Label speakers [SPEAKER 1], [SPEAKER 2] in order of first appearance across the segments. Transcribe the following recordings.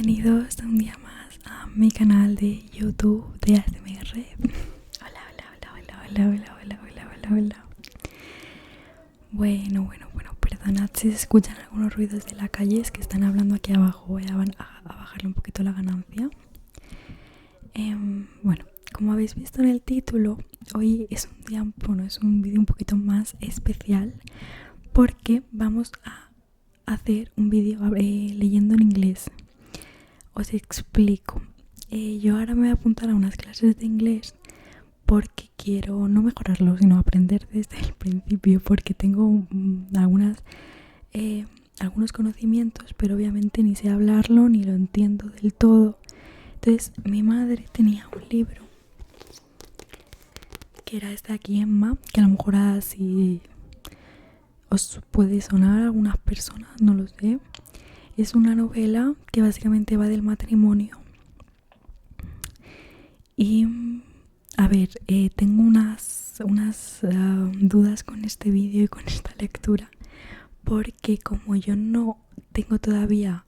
[SPEAKER 1] Bienvenidos un día más a mi canal de YouTube de ASMR. Hola, hola, hola, hola, hola, hola, hola, hola, hola, hola. Bueno, perdonad si se escuchan algunos ruidos de la calle, es que están hablando aquí abajo. Voy a bajarle un poquito la ganancia. Bueno, como habéis visto en el título, hoy es un día, es un vídeo un poquito más especial porque vamos a hacer un vídeo leyendo en inglés. Os explico. Yo ahora me voy a apuntar a unas clases de inglés porque quiero no mejorarlo, sino aprender desde el principio, porque tengo algunos conocimientos, pero obviamente ni sé hablarlo ni lo entiendo del todo. Entonces mi madre tenía un libro que era este de aquí, Emma, que a lo mejor así os puede sonar a algunas personas, no lo sé. Es una novela que básicamente va del matrimonio. Y a ver, tengo unas dudas con este vídeo y con esta lectura, porque como yo no tengo todavía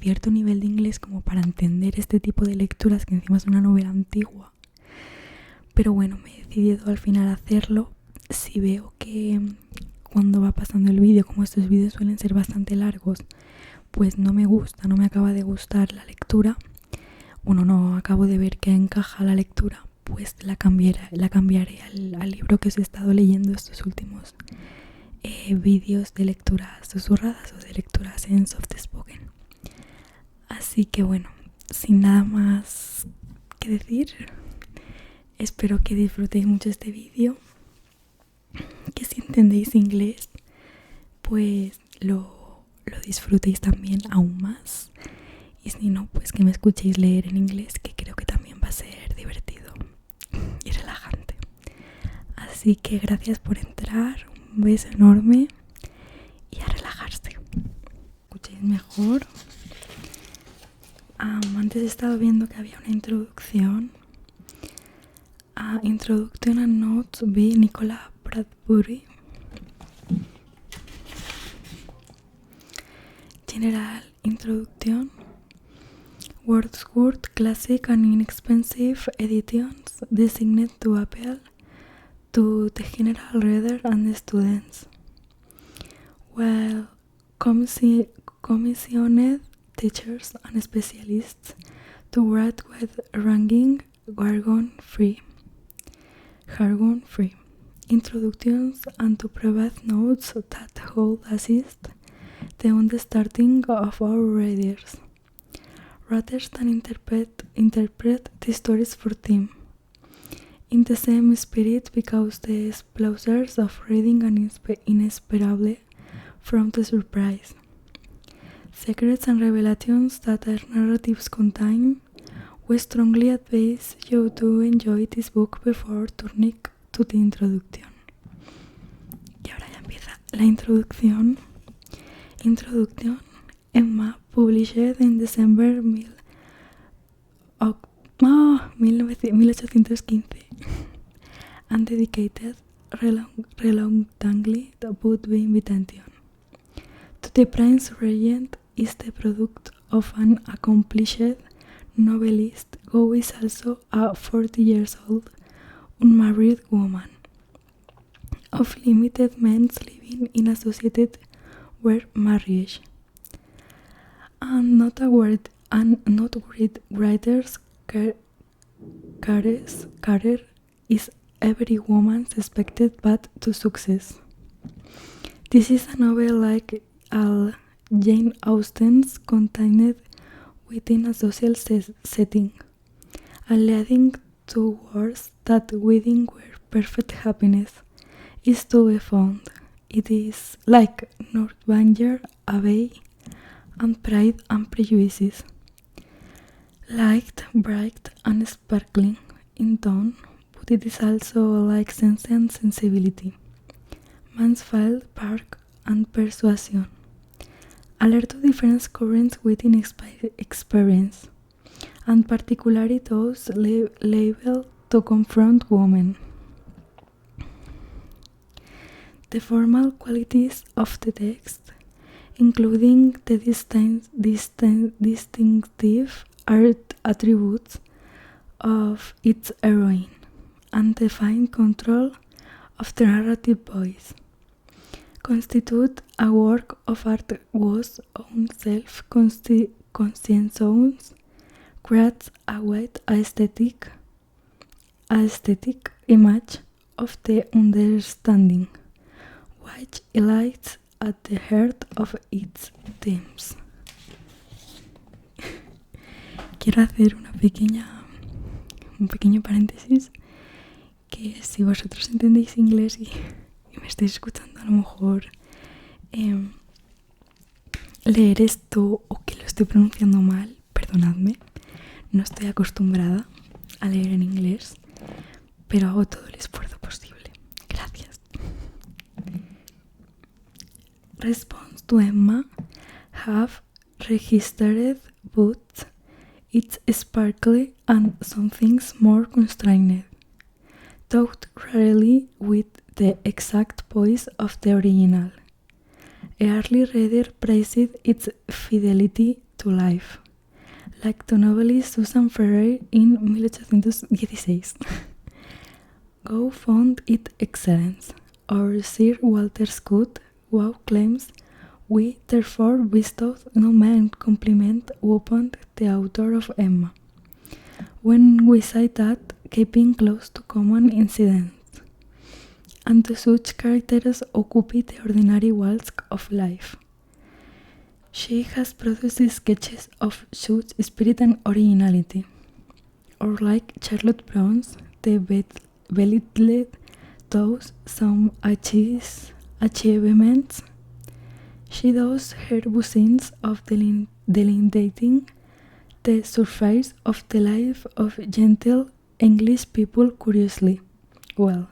[SPEAKER 1] cierto nivel de inglés como para entender este tipo de lecturas, que encima es una novela antigua, pero bueno, me he decidido al final hacerlo. Si veo que cuando va pasando el vídeo, como estos vídeos suelen ser bastante largos, pues no me gusta, no me acaba de gustar la lectura, no acabo de ver que encaja la lectura, pues la cambiaré al libro que os he estado leyendo estos últimos vídeos de lecturas susurradas o de lecturas en soft spoken. Así que bueno, sin nada más que decir, espero que disfrutéis mucho este vídeo, que si entendéis inglés pues lo disfrutéis también aún más, y si no, pues que me escuchéis leer en inglés, que creo que también va a ser divertido y relajante. Así que gracias por entrar, un beso enorme y a relajarse. ¿Escucháis mejor? Antes he estado viendo que había una introducción. Introduction and Notes by Nicola Bradbury. General Introduction. Wordsworth Classic and Inexpensive Editions designed to appeal to the general reader and the students, while commissioned teachers and specialists to write with ranking jargon-free. Introductions and to provide notes that will assist the understanding of our readers, rather than interpret the stories for them. In the same spirit, because the pleasures of reading are inseparable from the surprise. Secrets and revelations that our narratives contain, we strongly advise you to enjoy this book before turning to the introduction. Y ahora ya empieza la introducción. Introduction. Emma, published in December 1815, and dedicated reluctantly but by invitation to the Prince Regent, is the product of an accomplished novelist who is also a 40 years old unmarried woman of limited means living in a society where marriage and not great writer's career is every woman's expected path to success. This is a novel like Jane Austen's, contained within a social setting, and leading towards that within where perfect happiness is to be found. It is like Northanger Abbey and Pride and Prejudice, light, bright and sparkling in tone, but it is also like Sense and Sensibility, Mansfield Park and Persuasion, alert to different currents within experience, and particularly those labeled to confront women. The formal qualities of the text including the distinctive art attributes of its heroine and the fine control of the narrative voice, constitute a work of art whose own self-conscience creates a wide aesthetic image of the understanding, which lies at the heart of its themes. Quiero hacer un pequeño paréntesis, que si vosotros entendéis inglés y me estáis escuchando, a lo mejor leer esto o que lo estoy pronunciando mal, perdonadme, no estoy acostumbrada a leer en inglés, pero hago todo el esfuerzo posible. Gracias. Response to Emma have registered but it's sparkly and some things more constrained, though rarely with the exact voice of the original. A early reader praised its fidelity to life, like the novelist Susan Ferrer in 1816. Gough found it excellent, or Sir Walter Scott, who claims we therefore bestow no mean compliment upon the author of Emma, when we say that, keeping close to common incidents, and to such characters occupy the ordinary walks of life. She has produced sketches of such spirit and originality, or like Charlotte Bronte's The Belittled, those some achievements. She does her business of delineating the surface of the life of gentle English people curiously well.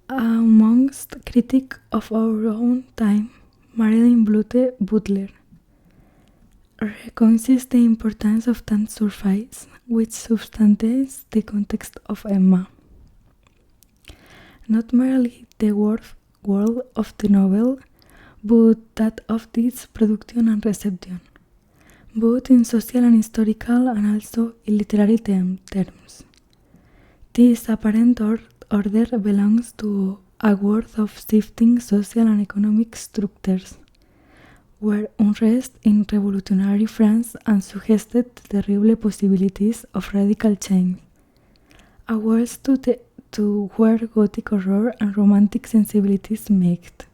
[SPEAKER 1] Amongst critics of our own time, Marilyn Butler recognizes the importance of that surface which substantiates the context of Emma. Not merely the world of the novel, but that of its production and reception, both in social and historical and also in literary terms. This apparent order belongs to a world of shifting social and economic structures, where unrest in revolutionary France suggested the terrible possibilities of radical change, a world to where Gothic horror and romantic sensibilities met.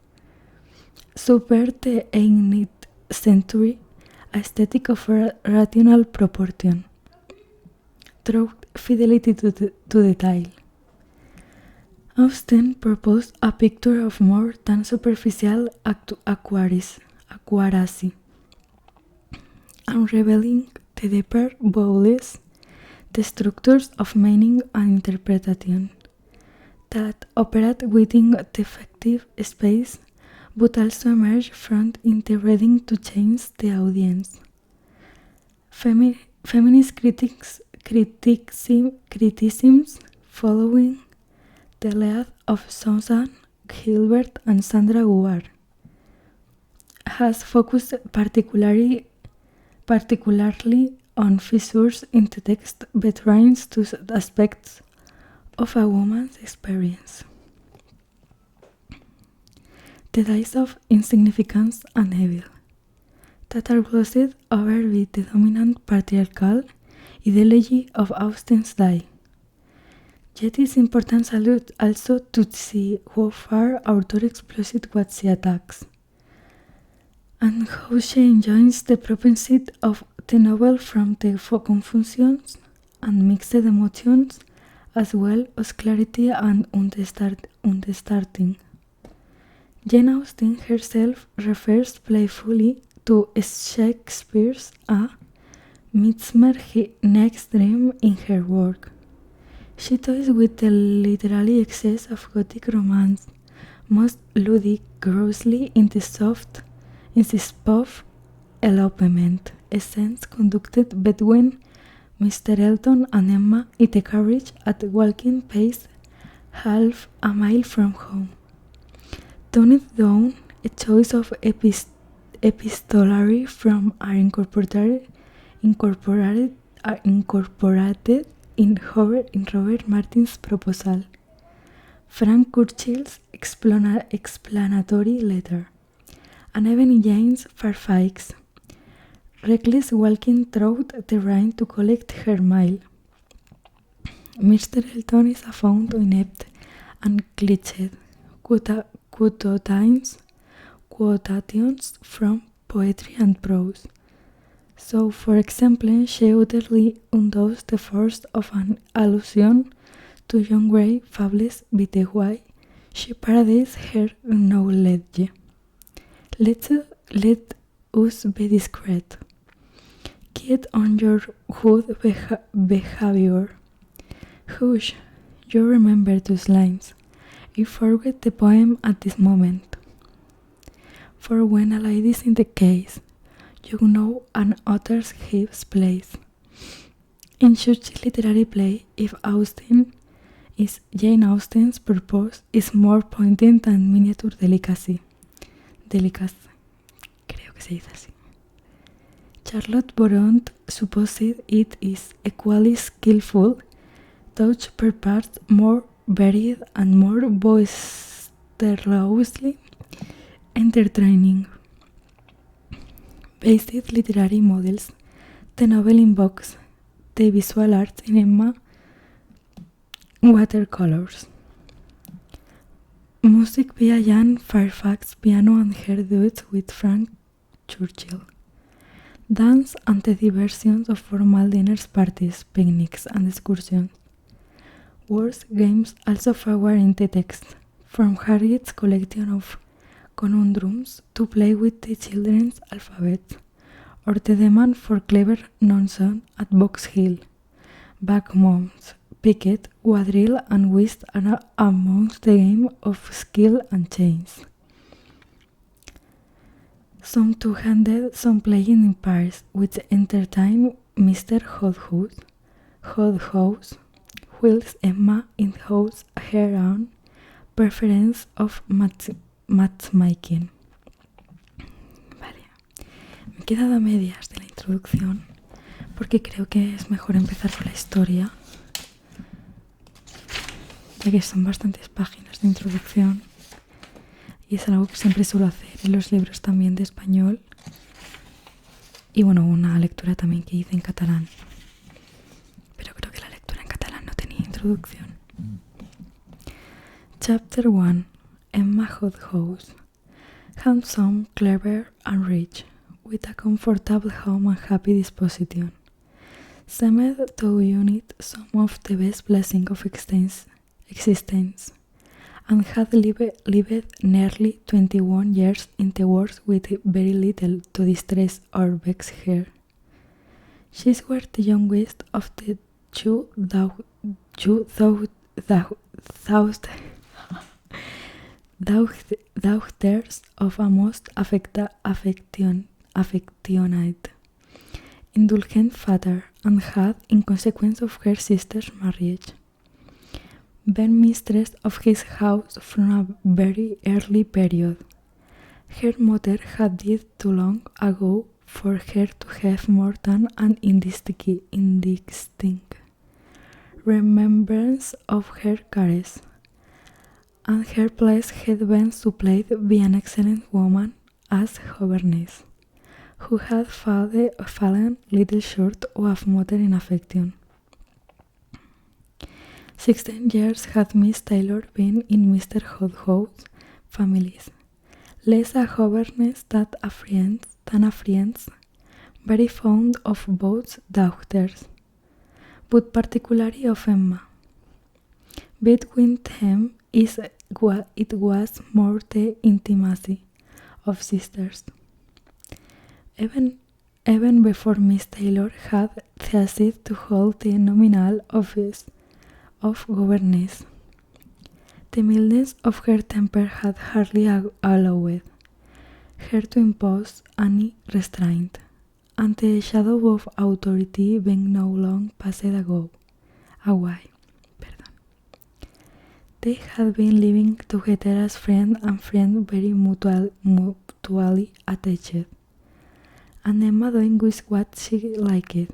[SPEAKER 1] Subvert the 18th century aesthetic of rational proportion, through fidelity to detail. Austen proposed a picture of more than superficial accuracy, unraveling the deeper bowels, the structures of meaning and interpretation that operate within the effective space but also emerge from the reading to change the audience. Feminist criticisms following the lead of Susan Gilbert and Sandra Guar has focused particularly on fissures in the text betraying two aspects of a woman's experience: the days of insignificance and evil, that are glossed over with the dominant patriarchal ideology of Austen's day. Yet it's important also to see how far author exploits what she attacks, and how she enjoys the propensity of the novel from the confusions and mixed emotions, as well as clarity and understanding. Jane Austen herself refers playfully to Shakespeare's A Midsummer Night's Dream in her work. She toys with the literary excess of Gothic romance, most ludicrously in the soft elopement scenes conducted between Mr. Elton and Emma in the carriage at walking pace half a mile from home. Toned down A choice of epistolary from are incorporated in Robert Martin's proposal. Frank Churchill's explanatory letter. And even James Fairfax, reckless walking through the rain to collect her mail. Mr. Elton is a fond inept and cliched quotations from poetry and prose. So, for example, she utterly undoes the force of an allusion to John Gray fables with the way she parodies her knowledge. Let us be discreet. Keep on your good behavior. Hush, you remember those lines. I forget the poem at this moment. For when a lady is in the case, you know an author's gives place. In such literary play, if Jane Austen's purpose is more pointed than miniature delicacy. Creo que se dice así. Charlotte Brontë supposed it is equally skillful, though per parts more varied and more boisterously entertaining. Basic literary models, the novel invokes the visual arts in Emma watercolors. Music via Jan Fairfax, piano and her duets with Frank Churchill. Dance and the diversions of formal dinners, parties, picnics and excursions. Words, games also forward in the text, from Harriet's collection of conundrums to play with the children's alphabet, or the demand for clever nonsense at Box Hill. Backgammons, piquet, quadrille and whist are amongst the game of skill and chance. Some two-handed, some playing in pairs, which entertain Mr. Hobhouse, whilst Emma in-house her own preference of matchmaking. Vale, me he quedado a medias de la introducción porque creo que es mejor empezar por la historia, ya que son bastantes páginas de introducción y es algo que siempre suelo hacer en los libros también de español, y bueno, una lectura también que hice en catalán, pero creo que la lectura en catalán no tenía introducción. Chapter 1. Emma Hobhouse. Handsome, clever and rich, with a comfortable home and happy disposition, seemed to unite some of the best blessings of existence, and had lived nearly 21 years in the world with very little to distress or vex her. She was the youngest of the two daughters of a most affectionate, indulgent father, and had, in consequence of her sister's marriage, been mistress of his house from a very early period. Her mother had died too long ago for her to have more than an indistinct remembrance of her cares, and her place had been supplied by an excellent woman as governess, who had fallen little short of mother in affection. 16 years had Miss Taylor been in Mr. Hobhouse's family, less a governess than a friend, very fond of both daughters, but particularly of Emma. Between them it was more the intimacy of sisters. Even before Miss Taylor had ceased to hold the nominal office of governess, the mildness of her temper had hardly allowed her to impose any restraint, and the shadow of authority being no long passed away. They had been living together as friend and friend, very mutually attached. And Emma doing with what she liked,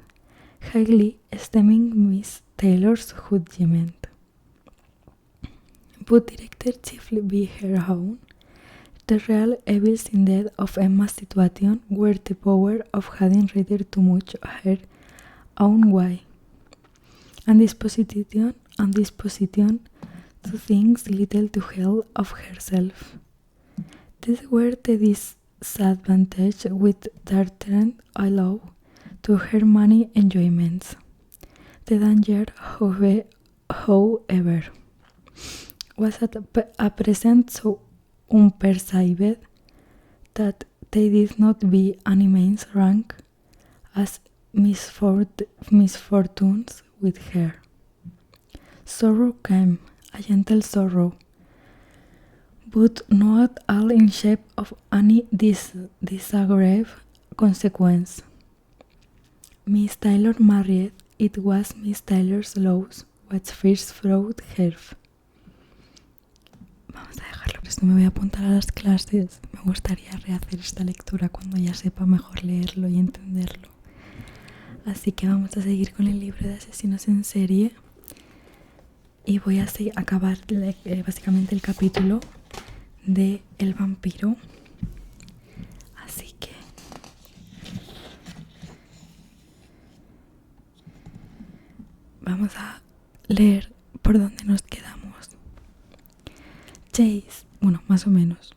[SPEAKER 1] highly esteeming Miss Taylor's judgment. But directed chiefly by her own, the real evils indeed of Emma's situation were the power of having read too much her own way, and disposition to things little to hell of herself. These were the disadvantages which Dartrand allowed to her many enjoyments. The danger, however, was at present so unperceived that they did not be an immense rank as misfortunes with her. Sorrow came, a gentle sorrow, but not all in shape of any disagreeable consequence. Miss Taylor married. It was Miss Taylor's loss which first brought her. Vamos a dejarlo, pero esto me voy a apuntar a las clases. Me gustaría rehacer esta lectura cuando ya sepa mejor leerlo y entenderlo. Así que vamos a seguir con el libro de Asesinos en Serie. Y voy a acabar básicamente el capítulo de El vampiro. Así que vamos a leer por donde nos quedamos. Chase, bueno, más o menos.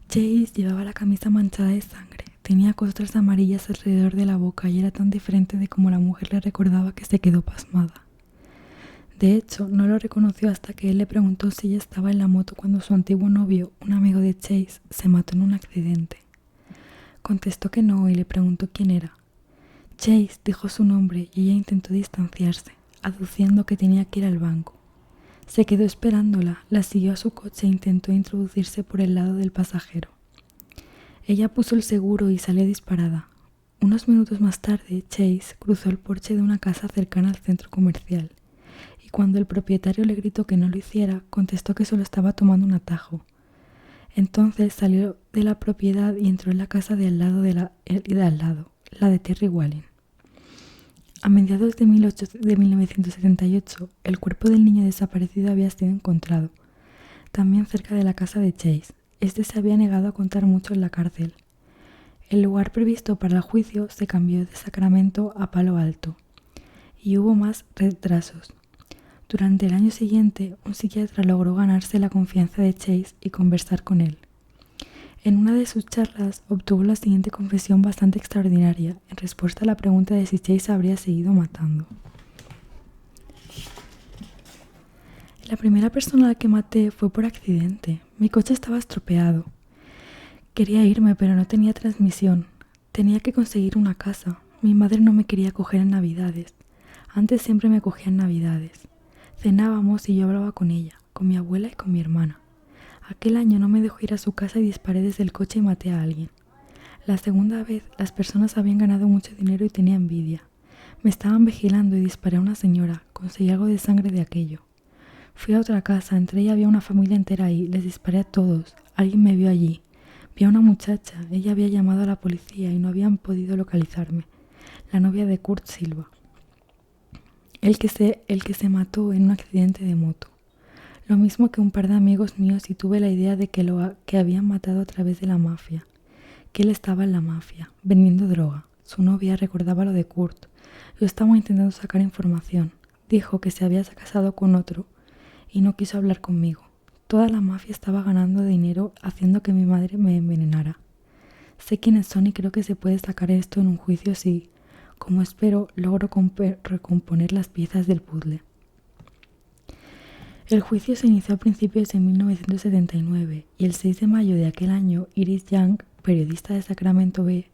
[SPEAKER 1] Chase llevaba la camisa manchada de sangre. Tenía costras amarillas alrededor de la boca y era tan diferente de como la mujer le recordaba que se quedó pasmada. De hecho, no lo reconoció hasta que él le preguntó si ella estaba en la moto cuando su antiguo novio, un amigo de Chase, se mató en un accidente. Contestó que no y le preguntó quién era. Chase dijo su nombre y ella intentó distanciarse, aduciendo que tenía que ir al banco. Se quedó esperándola, la siguió a su coche e intentó introducirse por el lado del pasajero. Ella puso el seguro y salió disparada. Unos minutos más tarde, Chase cruzó el porche de una casa cercana al centro comercial. Y cuando el propietario le gritó que no lo hiciera, contestó que solo estaba tomando un atajo. Entonces salió de la propiedad y entró en la casa de al lado la de Terry Wallin. A mediados de 1978, el cuerpo del niño desaparecido había sido encontrado, también cerca de la casa de Chase. Este se había negado a contar mucho en la cárcel. El lugar previsto para el juicio se cambió de Sacramento a Palo Alto, y hubo más retrasos. Durante el año siguiente, un psiquiatra logró ganarse la confianza de Chase y conversar con él. En una de sus charlas obtuvo la siguiente confesión bastante extraordinaria en respuesta a la pregunta de si Chase habría seguido matando. La primera persona a la que maté fue por accidente. Mi coche estaba estropeado. Quería irme, pero no tenía transmisión. Tenía que conseguir una casa. Mi madre no me quería coger en Navidades. Antes siempre me cogía en Navidades. Cenábamos y yo hablaba con ella, con mi abuela y con mi hermana. Aquel año no me dejó ir a su casa y disparé desde el coche y maté a alguien. La segunda vez, las personas habían ganado mucho dinero y tenía envidia. Me estaban vigilando y disparé a una señora. Conseguí algo de sangre de aquello. Fui a otra casa, entré y había una familia entera ahí. Les disparé a todos. Alguien me vio allí. Vi a una muchacha. Ella había llamado a la policía y no habían podido localizarme. La novia de Kurt Silva. El que se mató en un accidente de moto. Lo mismo que un par de amigos míos y tuve la idea de que habían matado a través de la mafia. Que él estaba en la mafia, vendiendo droga. Su novia recordaba lo de Kurt. Yo estaba intentando sacar información. Dijo que se había casado con otro y no quiso hablar conmigo. Toda la mafia estaba ganando dinero haciendo que mi madre me envenenara. Sé quiénes son y creo que se puede sacar esto en un juicio si, como espero, logro recomponer las piezas del puzzle. El juicio se inició a principios de 1979 y el 6 de mayo de aquel año, Iris Young, periodista de Sacramento Bee,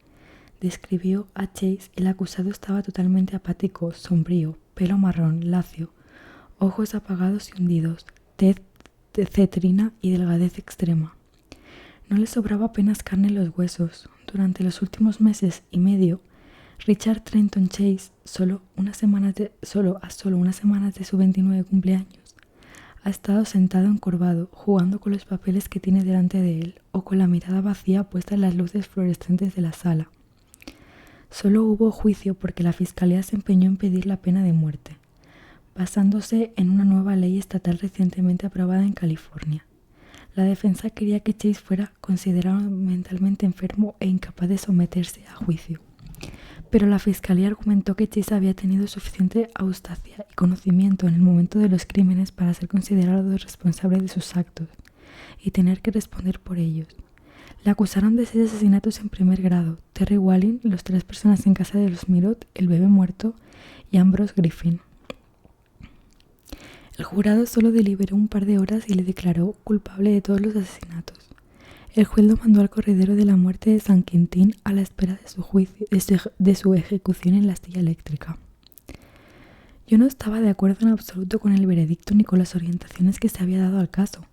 [SPEAKER 1] describió a Chase. El acusado estaba totalmente apático, sombrío, pelo marrón, lacio, ojos apagados y hundidos, tez cetrina y delgadez extrema. No le sobraba apenas carne en los huesos. Durante los últimos meses y medio, Richard Trenton Chase, solo unas semanas de su 29 cumpleaños, Ha estado sentado encorvado, jugando con los papeles que tiene delante de él, o con la mirada vacía puesta en las luces fluorescentes de la sala. Solo hubo juicio porque la fiscalía se empeñó en pedir la pena de muerte, basándose en una nueva ley estatal recientemente aprobada en California. La defensa quería que Chase fuera considerado mentalmente enfermo e incapaz de someterse a juicio, pero la fiscalía argumentó que Chase había tenido suficiente audacia y conocimiento en el momento de los crímenes para ser considerado responsable de sus actos y tener que responder por ellos. Le acusaron de 6 asesinatos en primer grado: Terry Wallin, los 3 personas en casa de los Mirot, el bebé muerto y Ambrose Griffin. El jurado solo deliberó un par de horas y le declaró culpable de todos los asesinatos. El juez lo mandó al corredero de la muerte de San Quintín a la espera de su juicio, de su ejecución en la silla eléctrica. Yo no estaba de acuerdo en absoluto con el veredicto ni con las orientaciones que se había dado al caso.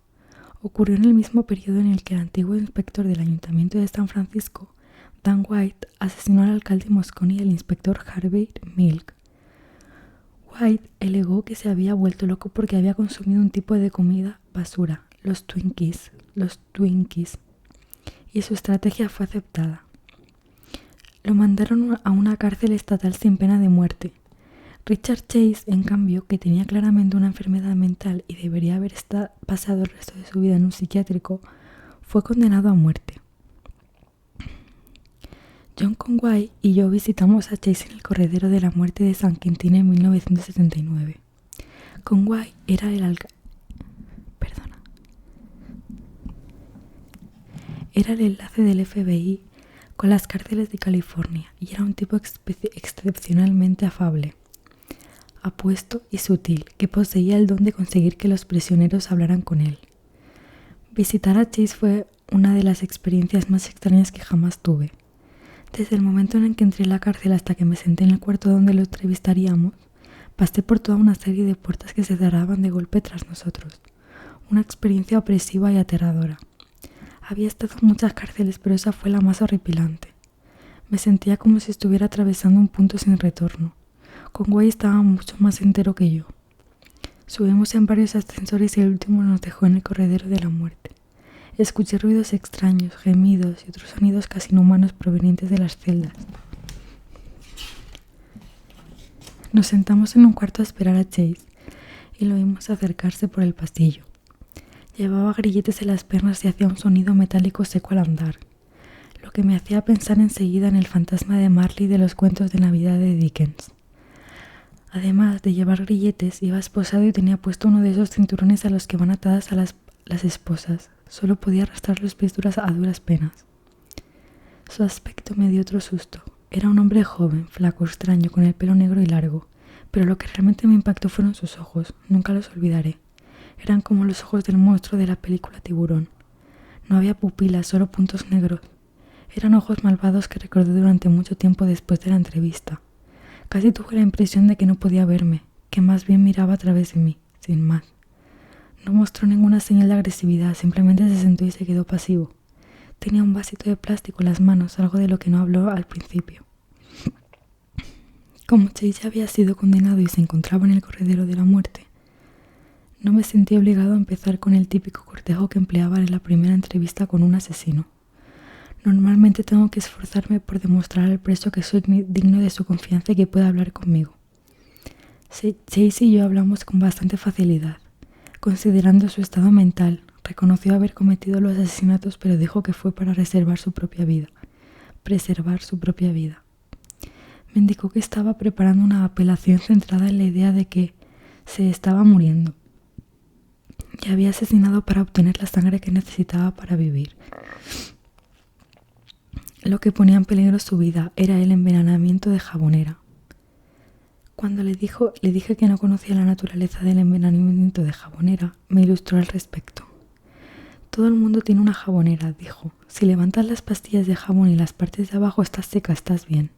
[SPEAKER 1] Ocurrió en el mismo periodo en el que el antiguo inspector del Ayuntamiento de San Francisco, Dan White, asesinó al alcalde Moscone y al inspector Harvey Milk. White alegó que se había vuelto loco porque había consumido un tipo de comida basura, los Twinkies, y su estrategia fue aceptada. Lo mandaron a una cárcel estatal sin pena de muerte. Richard Chase, en cambio, que tenía claramente una enfermedad mental y debería haber pasado el resto de su vida en un psiquiátrico, fue condenado a muerte. John Conway y yo visitamos a Chase en el corredero de la muerte de San Quintín en 1979. Conway era el enlace del FBI con las cárceles de California y era un tipo excepcionalmente afable, apuesto y sutil, que poseía el don de conseguir que los prisioneros hablaran con él. Visitar a Chase fue una de las experiencias más extrañas que jamás tuve. Desde el momento en el que entré en la cárcel hasta que me senté en el cuarto donde lo entrevistaríamos, pasé por toda una serie de puertas que se cerraban de golpe tras nosotros. Una experiencia opresiva y aterradora. Había estado en muchas cárceles, pero esa fue la más horripilante. Me sentía como si estuviera atravesando un punto sin retorno. Conway estaba mucho más entero que yo. Subimos en varios ascensores y el último nos dejó en el corredero de la muerte. Escuché ruidos extraños, gemidos y otros sonidos casi inhumanos provenientes de las celdas. Nos sentamos en un cuarto a esperar a Chase y lo vimos acercarse por el pasillo. Llevaba grilletes en las piernas y hacía un sonido metálico seco al andar, lo que me hacía pensar enseguida en el fantasma de Marley de los cuentos de Navidad de Dickens. Además de llevar grilletes, iba esposado y tenía puesto uno de esos cinturones a los que van atadas a las esposas. Solo podía arrastrar los pies a duras penas. Su aspecto me dio otro susto. Era un hombre joven, flaco, extraño, con el pelo negro y largo, pero lo que realmente me impactó fueron sus ojos. Nunca los olvidaré. Eran como los ojos del monstruo de la película Tiburón. No había pupilas, solo puntos negros. Eran ojos malvados que recordé durante mucho tiempo después de la entrevista. Casi tuve la impresión de que no podía verme, que más bien miraba a través de mí, sin más. No mostró ninguna señal de agresividad, simplemente se sentó y se quedó pasivo. Tenía un vasito de plástico en las manos, algo de lo que no habló al principio. Como Chase ya había sido condenado y se encontraba en el corredero de la muerte, no me sentí obligado a empezar con el típico cortejo que empleaba en la primera entrevista con un asesino. Normalmente tengo que esforzarme por demostrar al preso que soy digno de su confianza y que pueda hablar conmigo. Chase y yo hablamos con bastante facilidad. Considerando su estado mental, reconoció haber cometido los asesinatos, pero dijo que fue para preservar su propia vida. Me indicó que estaba preparando una apelación centrada en la idea de que se estaba muriendo y había asesinado para obtener la sangre que necesitaba para vivir. Lo que ponía en peligro su vida era el envenenamiento de Jabonera. Cuando le dije que no conocía la naturaleza del envenenamiento de Jabonera, me ilustró al respecto. Todo el mundo tiene una jabonera, dijo. Si levantas las pastillas de jabón y las partes de abajo estás seca, estás bien.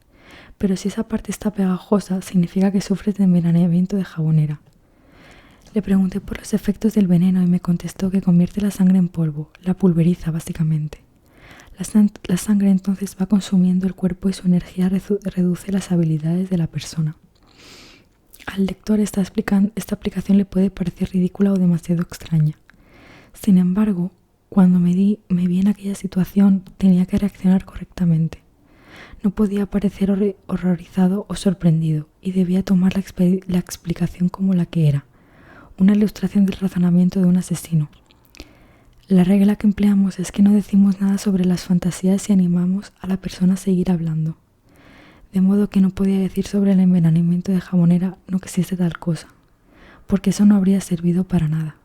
[SPEAKER 1] Pero si esa parte está pegajosa, significa que sufres de envenenamiento de Jabonera. Le pregunté por los efectos del veneno y me contestó que convierte la sangre en polvo, la pulveriza básicamente. La sangre entonces va consumiendo el cuerpo y su energía reduce las habilidades de la persona. Al lector esta aplicación le puede parecer ridícula o demasiado extraña. Sin embargo, cuando me vi en aquella situación, tenía que reaccionar correctamente. No podía parecer horrorizado o sorprendido y debía tomar la explicación como la que era, una ilustración del razonamiento de un asesino. La regla que empleamos es que no decimos nada sobre las fantasías y animamos a la persona a seguir hablando. De modo que no podía decir sobre el envenenamiento de Jabonera no existe tal cosa, porque eso no habría servido para nada.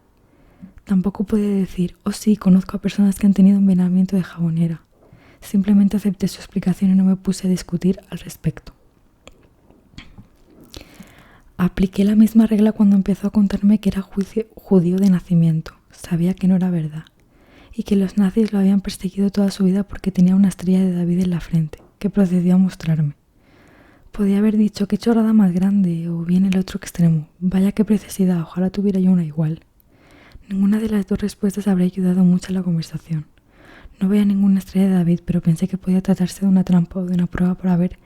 [SPEAKER 1] Tampoco podía decir, oh sí, conozco a personas que han tenido envenenamiento de Jabonera. Simplemente acepté su explicación y no me puse a discutir al respecto. Apliqué la misma regla cuando empezó a contarme que era judío de nacimiento. Sabía que no era verdad, y que los nazis lo habían perseguido toda su vida porque tenía una estrella de David en la frente, que procedió a mostrarme. Podía haber dicho qué chorrada más grande, o bien el otro extremo. Vaya qué preciosidad, ojalá tuviera yo una igual. Ninguna de las dos respuestas habría ayudado mucho a la conversación. No veía ninguna estrella de David, pero pensé que podía tratarse de una trampa o de una prueba para ver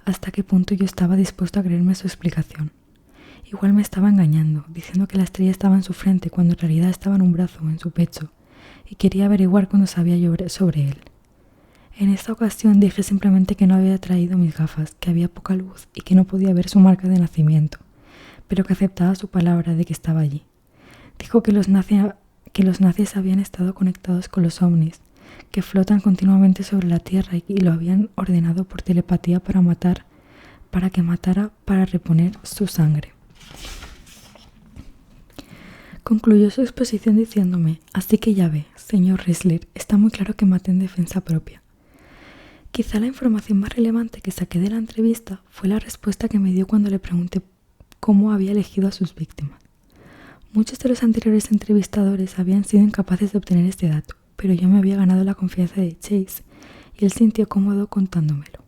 [SPEAKER 1] hasta qué punto yo estaba dispuesto a creerme su explicación. Igual me estaba engañando, diciendo que la estrella estaba en su frente cuando en realidad estaba en un brazo o en su pecho, y quería averiguar cuando sabía yo sobre él. En esta ocasión dije simplemente que no había traído mis gafas, que había poca luz y que no podía ver su marca de nacimiento, pero que aceptaba su palabra de que estaba allí. Dijo que los nazis habían estado conectados con los ovnis, que flotan continuamente sobre la Tierra y lo habían ordenado por telepatía para que matara para reponer su sangre. Concluyó su exposición diciéndome, así que ya ve, señor Rissler, está muy claro que maté en defensa propia. Quizá la información más relevante que saqué de la entrevista fue la respuesta que me dio cuando le pregunté cómo había elegido a sus víctimas. Muchos de los anteriores entrevistadores habían sido incapaces de obtener este dato, pero yo me había ganado la confianza de Chase y él sintió cómodo contándomelo.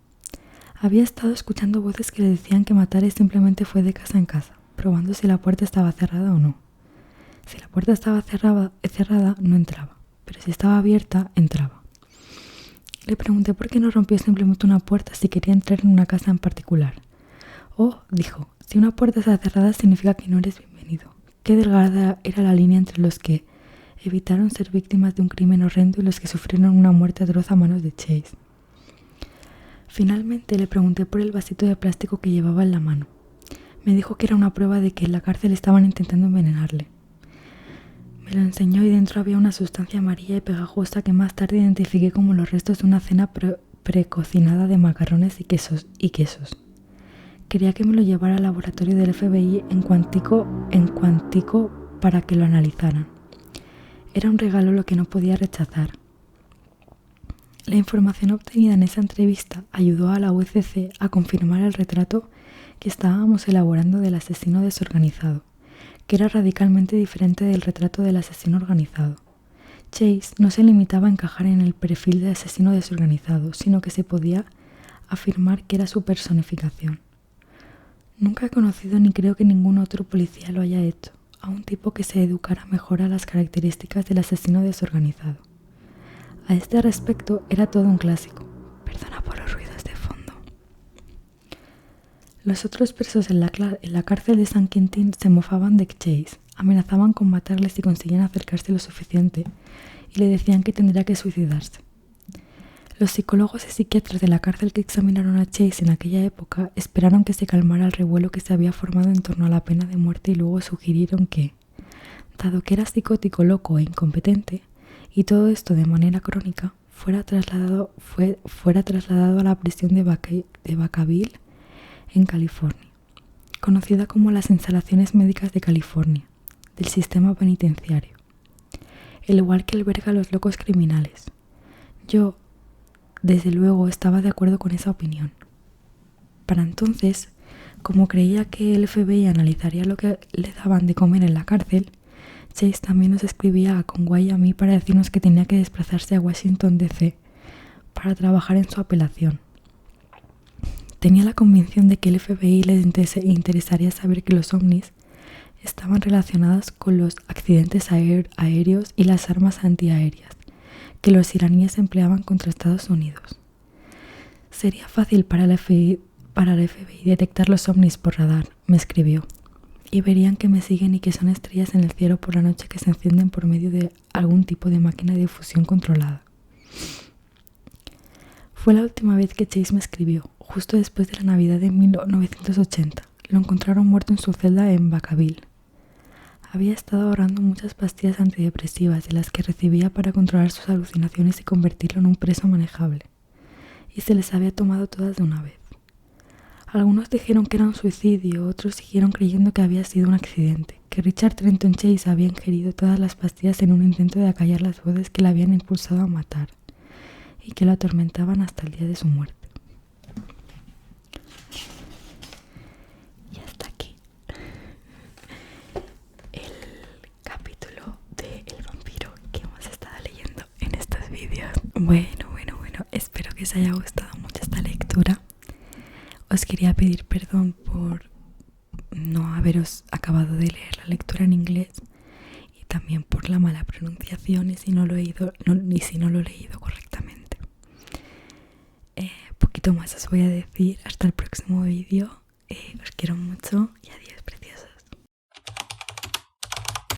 [SPEAKER 1] Había estado escuchando voces que le decían que matar simplemente fue de casa en casa, probando si la puerta estaba cerrada o no. Si la puerta estaba cerrada, no entraba, pero si estaba abierta, entraba. Le pregunté por qué no rompió simplemente una puerta si quería entrar en una casa en particular. Oh, dijo, si una puerta está cerrada significa que no eres bienvenido. Qué delgada era la línea entre los que evitaron ser víctimas de un crimen horrendo y los que sufrieron una muerte atroz a manos de Chase. Finalmente le pregunté por el vasito de plástico que llevaba en la mano. Me dijo que era una prueba de que en la cárcel estaban intentando envenenarle. Me lo enseñó y dentro había una sustancia amarilla y pegajosa que más tarde identifiqué como los restos de una cena precocinada de macarrones y quesos. Quería que me lo llevara al laboratorio del FBI en Cuántico para que lo analizaran. Era un regalo lo que no podía rechazar. La información obtenida en esa entrevista ayudó a la UCC a confirmar el retrato que estábamos elaborando del asesino desorganizado, que era radicalmente diferente del retrato del asesino organizado. Chase no se limitaba a encajar en el perfil de asesino desorganizado, sino que se podía afirmar que era su personificación. Nunca he conocido ni creo que ningún otro policía lo haya hecho, a un tipo que se educara mejor a las características del asesino desorganizado. A este respecto era todo un clásico. Perdona por los ruidos de fondo. Los otros presos en la cárcel de San Quentin se mofaban de Chase, amenazaban con matarle si conseguían acercarse lo suficiente y le decían que tendría que suicidarse. Los psicólogos y psiquiatras de la cárcel que examinaron a Chase en aquella época esperaron que se calmara el revuelo que se había formado en torno a la pena de muerte y luego sugirieron que, dado que era psicótico, loco e incompetente, y todo esto de manera crónica, fuera trasladado a la prisión de Vacaville, en California, conocida como las instalaciones médicas de California, del sistema penitenciario, el lugar que alberga a los locos criminales. Yo, desde luego, estaba de acuerdo con esa opinión. Para entonces, como creía que el FBI analizaría lo que le daban de comer en la cárcel, Chase también nos escribía a Conway y a mí para decirnos que tenía que desplazarse a Washington D.C. para trabajar en su apelación. Tenía la convicción de que el FBI le interesaría saber que los ovnis estaban relacionados con los accidentes aéreos y las armas antiaéreas que los iraníes empleaban contra Estados Unidos. Sería fácil para el para el FBI detectar los ovnis por radar, me escribió. Y verían que me siguen y que son estrellas en el cielo por la noche que se encienden por medio de algún tipo de máquina de difusión controlada. Fue la última vez que Chase me escribió, justo después de la Navidad de 1980. Lo encontraron muerto en su celda en Vacaville. Había estado ahorrando muchas pastillas antidepresivas de las que recibía para controlar sus alucinaciones y convertirlo en un preso manejable. Y se les había tomado todas de una vez. Algunos dijeron que era un suicidio, otros siguieron creyendo que había sido un accidente, que Richard Trenton Chase había ingerido todas las pastillas en un intento de acallar las voces que le habían impulsado a matar y que lo atormentaban hasta el día de su muerte. Y hasta aquí el capítulo de El vampiro que hemos estado leyendo en estos vídeos. Bueno, espero que os haya gustado mucho esta lectura. Os quería pedir perdón por no haberos acabado de leer la lectura en inglés y también por la mala pronunciación y si no lo he leído correctamente. Poquito más os voy a decir. Hasta el próximo vídeo. Os quiero mucho